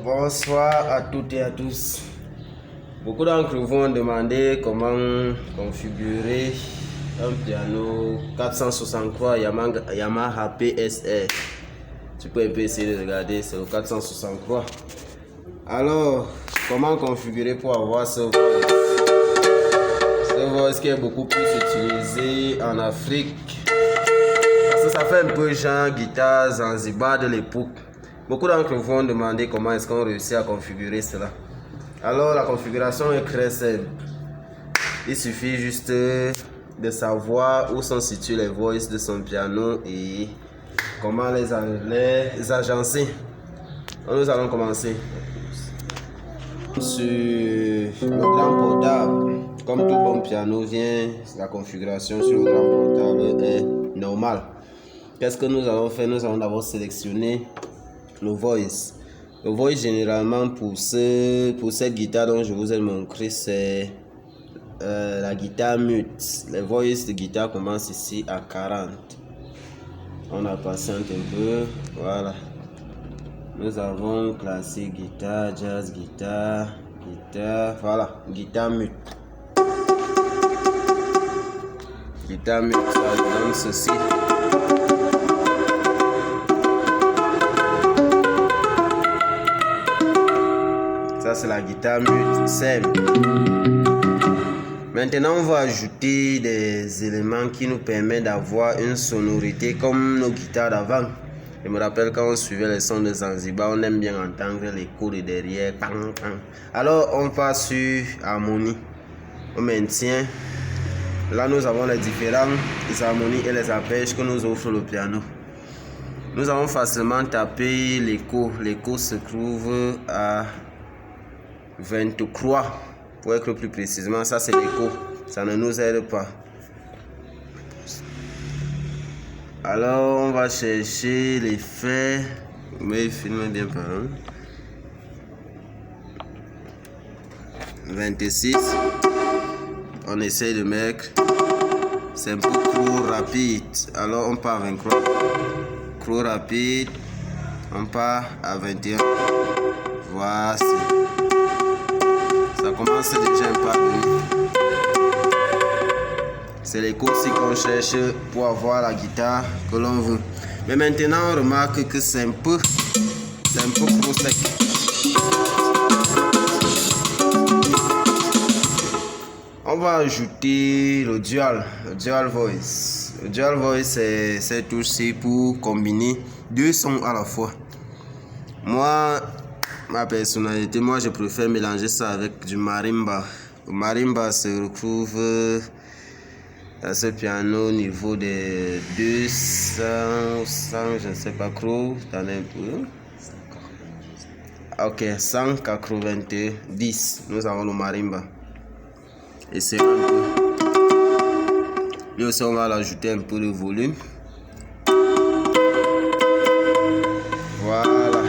Bonsoir à toutes et à tous. Beaucoup d'entre vous ont demandé comment configurer un piano 463 Yamaha PSR. Tu peux essayer de regarder, c'est le 463. Alors, comment configurer pour avoir ce voice? Ce voice qui est beaucoup plus utilisé en Afrique. Parce que ça fait un peu genre guitare Zanzibar de l'époque. Beaucoup d'entre vous ont demandé comment est-ce qu'on réussit à configurer cela. Alors la configuration est très simple. Il suffit juste de savoir où sont situés les voices de son piano et comment les agencer. Donc, nous allons commencer. Sur le grand portable, comme tout bon piano vient, la configuration sur le grand portable est normale. Qu'est-ce que nous allons faire? Nous allons d'abord sélectionner le voice. Le voice généralement pour cette guitare dont je vous ai montré, c'est la guitare mute. Les voices de guitare commencent ici à 40. On a patiente un peu. Voilà. Nous avons classique, guitare, jazz, guitare, voilà, guitare mute. Guitare mute, ça donne ceci. Ça c'est la guitare mute simple. Maintenant on va ajouter des éléments qui nous permettent d'avoir une sonorité comme nos guitares d'avant. Je me rappelle quand on suivait les sons de Zanzibar, on aime bien entendre l'écho de derrière. Pang, pang. Alors on passe sur harmonie. On maintient. Là nous avons les différentes harmonies et les arpèges que nous offre le piano. Nous avons facilement tapé l'écho. L'écho se trouve à 23 pour être plus précisément. Ça c'est l'écho, ça ne nous aide pas. Alors on va chercher l'effet, mais filmez bien par là. 26, on essaye de mettre, c'est un peu trop rapide, alors on part à 23. Trop rapide, on part à 21. Voici. Ça commence déjà un peu. C'est l'écho aussi qu'on cherche pour avoir la guitare que l'on veut. Mais maintenant on remarque que c'est un peu trop sec. On va ajouter le dual voice. Le dual voice c'est aussi pour combiner deux sons à la fois. Moi, ma personnalité, je préfère mélanger ça avec du marimba. Le marimba se retrouve à ce piano au niveau de 200, 100, je ne sais pas trop, t'en as un peu. Ok, 190, nous avons le marimba. Et c'est un peu. Lui aussi, on va l'ajouter un peu de volume. Voilà.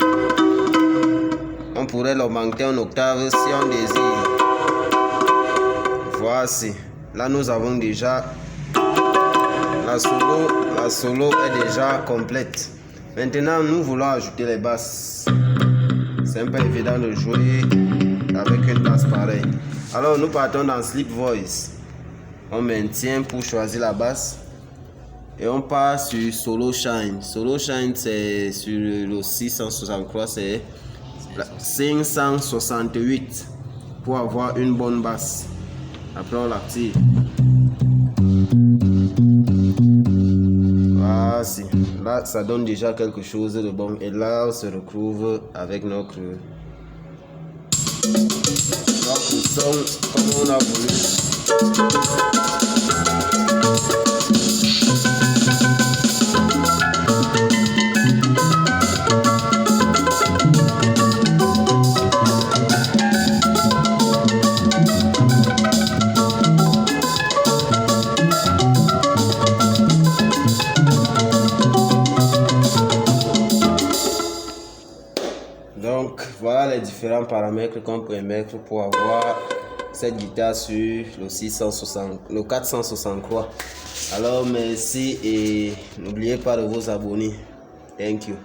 On pourrait l'augmenter en octave si on désire. Voici. Là, nous avons déjà la solo est déjà complète. Maintenant, nous voulons ajouter les basses. C'est un peu évident de jouer avec une basse pareille. Alors, nous partons dans Sleep Voice. On maintient pour choisir la basse. Et on part sur Solo Shine. Solo Shine, c'est sur le 663, c'est 568 pour avoir une bonne basse. Après on l'active. Voici. Là ça donne déjà quelque chose de bon. Et là on se retrouve avec notre son comme on a voulu. Donc voilà les différents paramètres qu'on peut mettre pour avoir cette guitare sur le 463. Alors merci et n'oubliez pas de vous abonner. Thank you.